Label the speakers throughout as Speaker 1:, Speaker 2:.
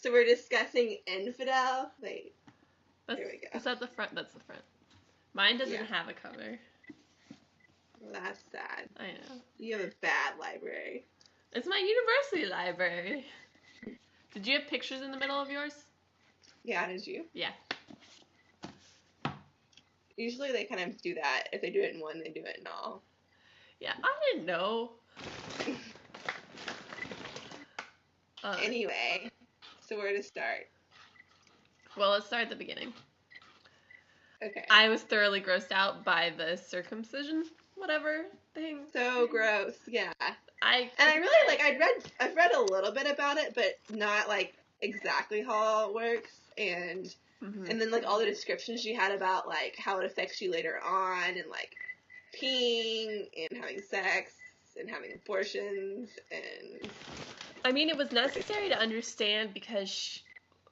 Speaker 1: So we're discussing Infidel. Wait, here we go.
Speaker 2: Is that the front? That's the front. Mine doesn't have a cover.
Speaker 1: Well, that's sad.
Speaker 2: I know.
Speaker 1: You have a bad library.
Speaker 2: It's my university library. Did you have pictures in the middle of yours?
Speaker 1: Yeah, did you?
Speaker 2: Yeah.
Speaker 1: Usually they kind of do that. If they do it in one, they do it in all.
Speaker 2: Yeah, I didn't know.
Speaker 1: Anyway, so where to start?
Speaker 2: Well, let's start at the beginning.
Speaker 1: Okay.
Speaker 2: I was thoroughly grossed out by the circumcision, whatever thing.
Speaker 1: So gross, yeah.
Speaker 2: I've
Speaker 1: read a little bit about it, but not like exactly how it works, and then like all the descriptions she had about like how it affects you later on, and like peeing and having sex and having abortions, and
Speaker 2: I mean, it was necessary to understand because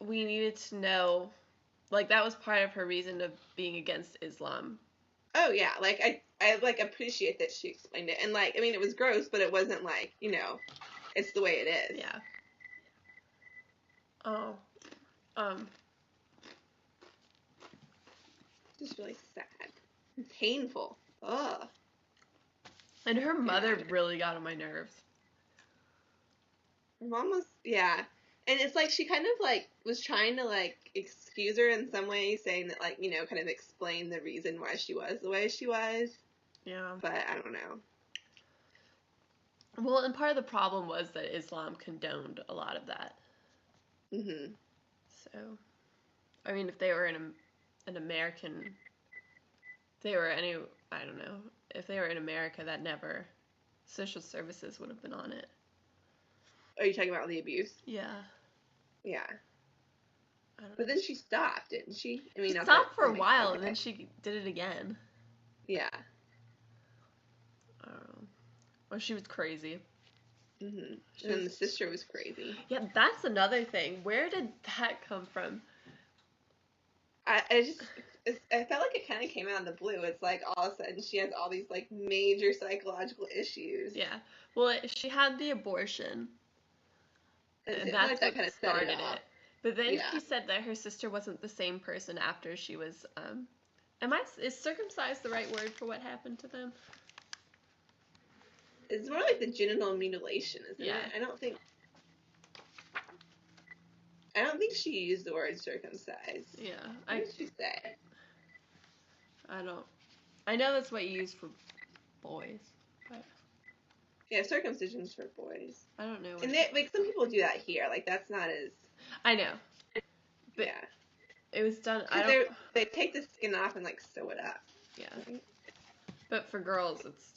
Speaker 2: we needed to know, like, that was part of her reason of being against Islam.
Speaker 1: Oh yeah, like I like appreciate that she explained it, and like I mean it was gross, but it wasn't like, you know, it's the way it is.
Speaker 2: Yeah.
Speaker 1: Just really sad, and painful. Ugh.
Speaker 2: And her mother really got on my nerves.
Speaker 1: Her mom was, yeah. And it's like she kind of like was trying to like excuse her in some way, saying that like, you know, kind of explain the reason why she was the way she was.
Speaker 2: Yeah.
Speaker 1: But I don't know.
Speaker 2: Well, and part of the problem was that Islam condoned a lot of that.
Speaker 1: Mhm.
Speaker 2: So, I mean, if they were an American, I don't know, if they were in America, that never, social services would have been on it.
Speaker 1: Are you talking about the abuse?
Speaker 2: Yeah.
Speaker 1: Yeah. But then she stopped, didn't she? I mean,
Speaker 2: she stopped for a while, and then she did it again.
Speaker 1: Yeah.
Speaker 2: I don't know. Well, she was crazy.
Speaker 1: Mhm. And then the sister was crazy.
Speaker 2: Yeah, that's another thing. Where did that come from?
Speaker 1: I felt like it kind of came out of the blue. It's like all of a sudden she has all these like major psychological issues.
Speaker 2: Yeah. Well, she had the abortion. And that's what kind of started it. But then she said that her sister wasn't the same person after she was, is circumcised the right word for what happened to them?
Speaker 1: It's more like the genital mutilation, isn't it? I don't think she used the word circumcised.
Speaker 2: Yeah.
Speaker 1: What did she say?
Speaker 2: I know that's what you use for boys, but...
Speaker 1: Yeah, circumcision's for boys.
Speaker 2: I don't know.
Speaker 1: And like some people do that here. Like that's not as.
Speaker 2: I know. But
Speaker 1: yeah.
Speaker 2: It was done.
Speaker 1: They take the skin off and like sew it up.
Speaker 2: Yeah. Right? But for girls, it's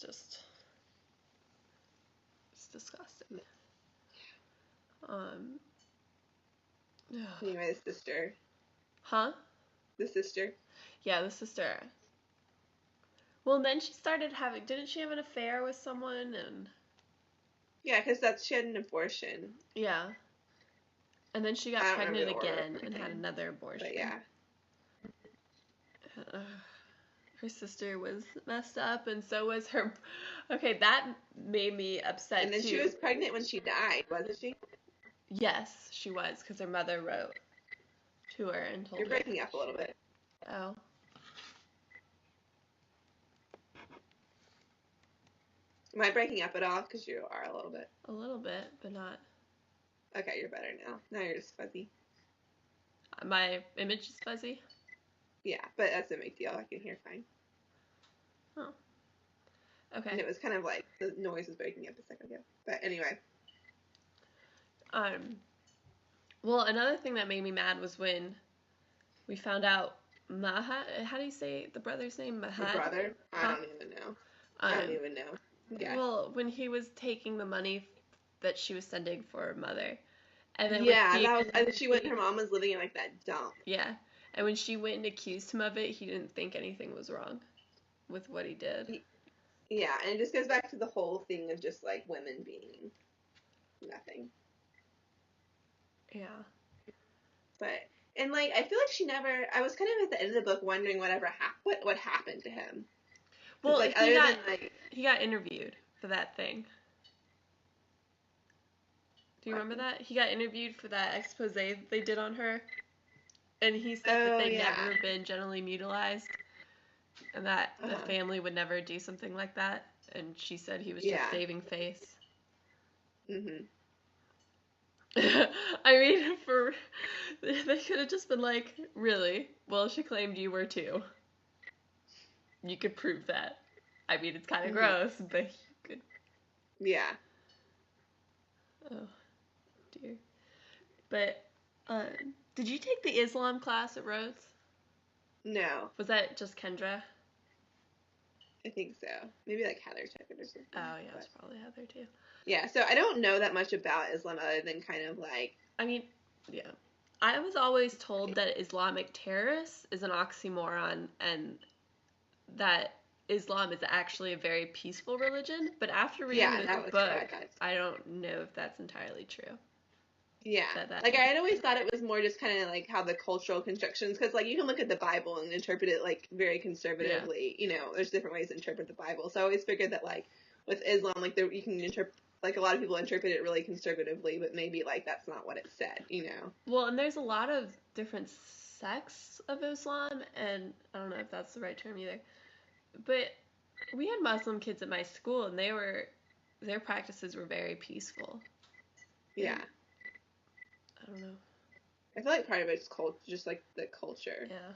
Speaker 2: disgusting.
Speaker 1: Anyway, the sister.
Speaker 2: Huh?
Speaker 1: The sister.
Speaker 2: Yeah, the sister. Well, and then she started didn't she have an affair with someone and...
Speaker 1: Yeah, because she had an abortion.
Speaker 2: Yeah. And then she got pregnant again and had another abortion.
Speaker 1: But yeah.
Speaker 2: Her sister was messed up, and so was her... Okay, that made me upset, too.
Speaker 1: And then she was pregnant when she died, wasn't she?
Speaker 2: Yes, she was, because her mother wrote to her and told her.
Speaker 1: You're breaking up a little bit.
Speaker 2: Oh.
Speaker 1: Am I breaking up at all? Because you are a little bit.
Speaker 2: A little bit, but not...
Speaker 1: Okay, you're better now. Now you're just fuzzy.
Speaker 2: My image is fuzzy?
Speaker 1: Yeah, but that's no big deal. I can hear fine.
Speaker 2: Oh. Okay.
Speaker 1: And it was kind of like the noise was breaking up a second ago. But anyway.
Speaker 2: Well, another thing that made me mad was when we found out Mahat. How do you say the brother's name? Mahat?
Speaker 1: The brother? I don't even know. I don't even know. Yeah.
Speaker 2: Well, when he was taking the money that she was sending for her mother. And then
Speaker 1: she went, her mom was living in like that dump.
Speaker 2: Yeah. And when she went and accused him of it, he didn't think anything was wrong with what he did.
Speaker 1: Yeah, and it just goes back to the whole thing of just like women being nothing.
Speaker 2: Yeah.
Speaker 1: But, and like, I feel like I was kind of at the end of the book wondering what happened to him.
Speaker 2: Well, like, he got interviewed for that thing. Do you remember that? He got interviewed for that expose they did on her. And he said that they'd never been genitally mutilated. And that the family would never do something like that. And she said he was just saving face.
Speaker 1: Mhm.
Speaker 2: I mean, they could have just been like, really? Well, she claimed you were too. You could prove that. I mean, it's kind of gross, but you could.
Speaker 1: Yeah.
Speaker 2: Oh, dear. But, did you take the Islam class at Rhodes?
Speaker 1: No.
Speaker 2: Was that just Kendra?
Speaker 1: I think so. Maybe like Heather took it or something.
Speaker 2: Oh, yeah, it was probably Heather too.
Speaker 1: Yeah, so I don't know that much about Islam other than kind of like...
Speaker 2: I mean, yeah. I was always told that Islamic terrorist is an oxymoron and that Islam is actually a very peaceful religion, but after reading the book, I don't know if that's entirely true.
Speaker 1: Yeah, like I had always thought it was more just kind of like how the cultural constructions, because like you can look at the Bible and interpret it like very conservatively. You know, there's different ways to interpret the Bible. So I always figured that like with Islam, like you can interpret, like a lot of people interpret it really conservatively, but maybe like that's not what it said. You know.
Speaker 2: Well, and there's a lot of different sects of Islam, and I don't know if that's the right term either. But we had Muslim kids at my school, and their practices were very peaceful.
Speaker 1: Yeah.
Speaker 2: I don't know.
Speaker 1: I feel like part of it's just like the culture.
Speaker 2: Yeah.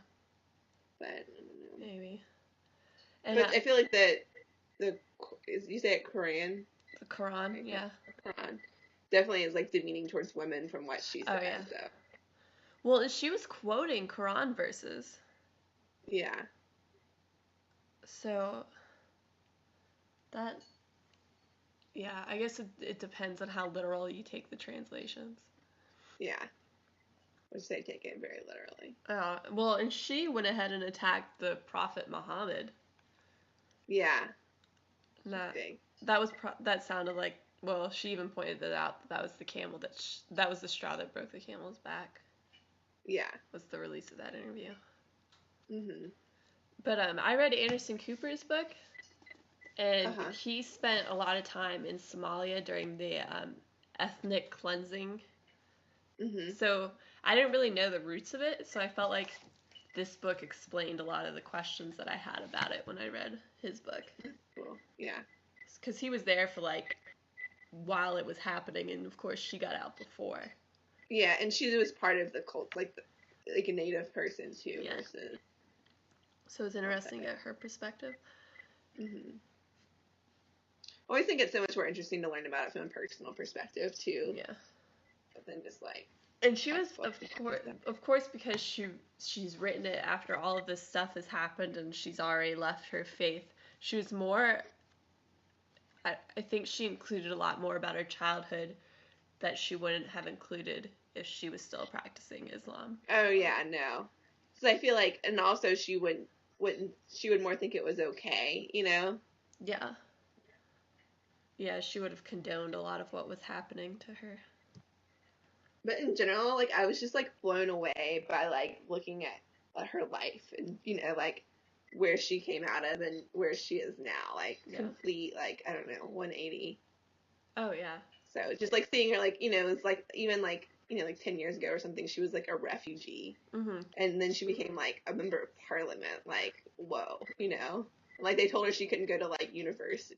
Speaker 1: But I don't know.
Speaker 2: Maybe.
Speaker 1: And but I feel like you say it Quran?
Speaker 2: The Quran, yeah.
Speaker 1: The Quran definitely is like demeaning towards women from what she said.
Speaker 2: Oh, yeah.
Speaker 1: So.
Speaker 2: Well, she was quoting Quran verses.
Speaker 1: Yeah.
Speaker 2: So that, yeah, I guess it depends on how literal you take the translations.
Speaker 1: Yeah. Which they take it very literally.
Speaker 2: Well, and she went ahead and attacked the Prophet Muhammad.
Speaker 1: Yeah.
Speaker 2: That sounded like, well, she even pointed it out that was the camel that was the straw that broke the camel's back.
Speaker 1: Yeah.
Speaker 2: Was the release of that interview.
Speaker 1: Mhm.
Speaker 2: But I read Anderson Cooper's book, and he spent a lot of time in Somalia during the ethnic cleansing.
Speaker 1: Mhm.
Speaker 2: So I didn't really know the roots of it, so I felt like this book explained a lot of the questions that I had about it when I read his book.
Speaker 1: Cool. Yeah.
Speaker 2: Because he was there for like while it was happening, and of course she got out before.
Speaker 1: Yeah, and she was part of the cult, like a native person too.
Speaker 2: Yeah.
Speaker 1: Versus...
Speaker 2: So it's interesting to get her perspective.
Speaker 1: Mhm. I always think it's so much more interesting to learn about it from a personal perspective too.
Speaker 2: Yeah.
Speaker 1: Than just like.
Speaker 2: And she was, of course, because she's written it after all of this stuff has happened and she's already left her faith. She was more. I think she included a lot more about her childhood that she wouldn't have included if she was still practicing Islam.
Speaker 1: Oh yeah, no. So I feel like, and also she would more think it was okay, you know?
Speaker 2: Yeah. Yeah, she would have condoned a lot of what was happening to her.
Speaker 1: But in general, like, I was just, like, blown away by, like, looking at her life and, you know, like, where she came out of and where she is now. Like, complete, like, I don't know, 180.
Speaker 2: Oh, yeah.
Speaker 1: So, just, like, seeing her, like, you know, it's, like, even, like, you know, like, 10 years ago or something, she was, like, a refugee.
Speaker 2: Mm-hmm.
Speaker 1: And then she became, like, a member of parliament. Like, whoa, you know? Like, they told her she couldn't go to, like, university